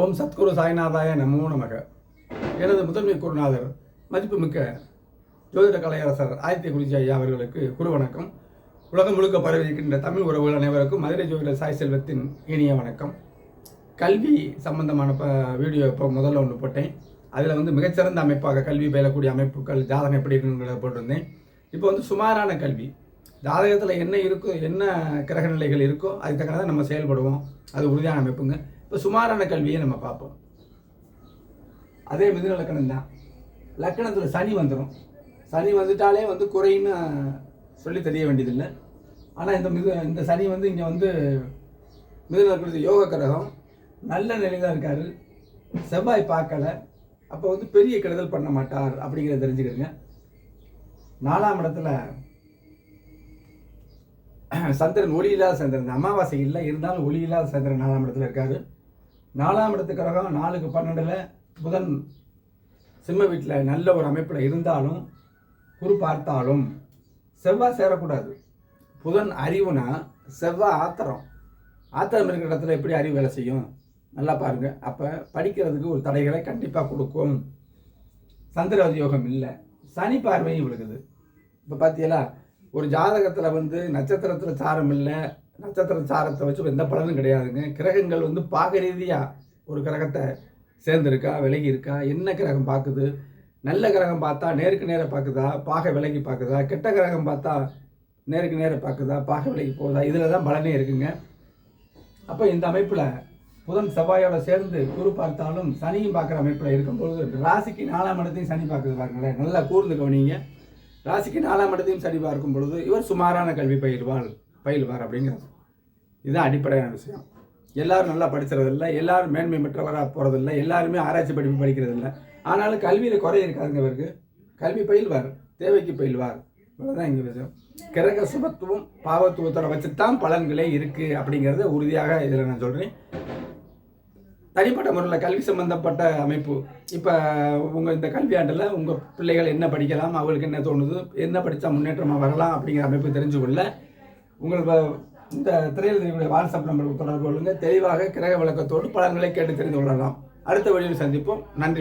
ஓம் சத்குரு சாய்நாதாய நமோ நமக. எனது முதன்மை குருநாதர் மதிப்புமிக்க ஜோதிட கலையரசர் ஆதித்ய குருஜி ஐயா அவர்களுக்கு குரு வணக்கம். உலகம் முழுக்க பரவியிருக்கின்ற தமிழ் உறவுகள் அனைவருக்கும் மதுரை ஜோதிட சாய் செல்வத்தின் இனிய வணக்கம். கல்வி சம்பந்தமான வீடியோ இப்போ முதல்ல ஒன்று போட்டேன். அதில் மிகச்சிறந்த அமைப்பாக கல்வி பயிலக்கூடிய அமைப்புகள் ஜாதகம் எப்படி இருக்குங்கிறத போட்டிருந்தேன். இப்போ சுமாரான கல்வி, ஜாதகத்தில் என்ன இருக்கோ, என்ன கிரக நிலைகள் இருக்கோ அதுக்கு தக்கன தான் நம்ம செயல்படுவோம். அது உறுதியான அமைப்புங்க. இப்போ சுமாரான கல்வியை நம்ம பார்ப்போம். அதே மிதுன லக்கணம் தான். லக்கணத்தில் சனி வந்துடும். சனி வந்துட்டாலே குறைன்னு சொல்லி தெரிய வேண்டியதில்லை. ஆனால் இந்த சனி இங்கே மிதுன லக்கணத்து யோக கிரகம் நல்ல நிலையில் தான் இருக்கார். செவ்வாய் பார்க்கலை. அப்போ பெரிய கெடுதல் பண்ண மாட்டார் அப்படிங்கிறத தெரிஞ்சுக்கிறேங்க. 4ஆம் இடத்துல சந்திரன், ஒளியில்லாத சந்திரன், அமாவாசை இல்லை இருந்தாலும் ஒளியில்லாத சந்திரன் 4ஆம் இடத்துல இருக்காரு. 4ஆம் இடத்து கிரகம் 4க்கு 12 புதன் சிம்ம வீட்டில் நல்ல ஒரு அமைப்பில் இருந்தாலும் குரு பார்த்தாலும் செவ்வாய் சேரக்கூடாது. புதன் அறிவுனா செவ்வாய் ஆத்திரம் இருக்கிற இடத்துல எப்படி அறிவு வேலை செய்யும் நல்லா பாருங்க. அப்போ படிக்கிறதுக்கு ஒரு தடைகளை கண்டிப்பாக கொடுக்கும். சந்திரவதி யோகம் இல்லை, சனி பார்வையும் விழுகுது. இப்போ பார்த்தீங்களா, ஒரு ஜாதகத்தில் நட்சத்திரத்தில் சாரம் இல்லை, நட்சத்திர சாரத்தை வச்சு எந்த பலனும் கிடையாதுங்க. கிரகங்கள் பாக ரீதியாக ஒரு கிரகத்தை சேர்ந்துருக்கா, விலகி இருக்கா, என்ன கிரகம் பார்க்குது. நல்ல கிரகம் பார்த்தா நேருக்கு நேர பார்க்குதா, பாக விலகி பார்க்குதா. கெட்ட கிரகம் பார்த்தா நேருக்கு நேர பார்க்குதா, பாக விலகி போகுதா. இதில் தான் பலனே இருக்குங்க. அப்போ இந்த அமைப்பில் புதன் செவ்வாயோட சேர்ந்து குரு பார்த்தாலும் சனியும் பார்க்குற அமைப்பில் இருக்கும்பொழுது ராசிக்கு 4ஆம் இடத்தையும் சனி பார்க்குது பாருங்களேன். நல்லா கூர்ந்து கவனிங்க. ராசிக்கு 4ஆம் இடத்தையும் சனி பார்க்கும் பொழுது இவர் சுமாரான கல்வி பயில்வார் அப்படிங்கிறது. இதுதான் அடிப்படையான விஷயம். எல்லாரும் நல்லா படிச்சுறதில்லை, எல்லாரும் மேன்மை பெற்றவராக போகிறதில்லை, எல்லாருமே ஆராய்ச்சி படிப்பு படிக்கிறதில்லை. ஆனாலும் கல்வியில் குறை இருக்காதுங்க. இவருக்கு கல்வி பயில்வார், தேவைக்கு பயில்வார். இவ்வளோதான் இங்கே விஷயம். கிரக சுபத்துவம் பாவத்துவத்தோட வச்சுத்தான் பலன்களே இருக்குது அப்படிங்கிறத உறுதியாக இதில் நான் சொல்கிறேன். தனிப்பட்ட முறையில் கல்வி சம்பந்தப்பட்ட அமைப்பு, இப்போ உங்கள் இந்த கல்வியாண்டில் உங்கள் பிள்ளைகள் என்ன படிக்கலாம், அவங்களுக்கு என்ன தோணுது, என்ன படித்தா முன்னேற்றமாக வரலாம் அப்படிங்கிற அமைப்பு தெரிஞ்சுக்கொள்ள உங்களுக்கு இந்த திரையில் தெரியக்கூடிய வாட்ஸ்அப் நம்பருக்கு தொடர்பு கொள்ளுங்கள். தெளிவாக கிரக விளக்கத்தோடு பலன்களை கேட்டு தெரிந்து கொள்ளலாம். அடுத்த வழியில் சந்திப்போம். நன்றி.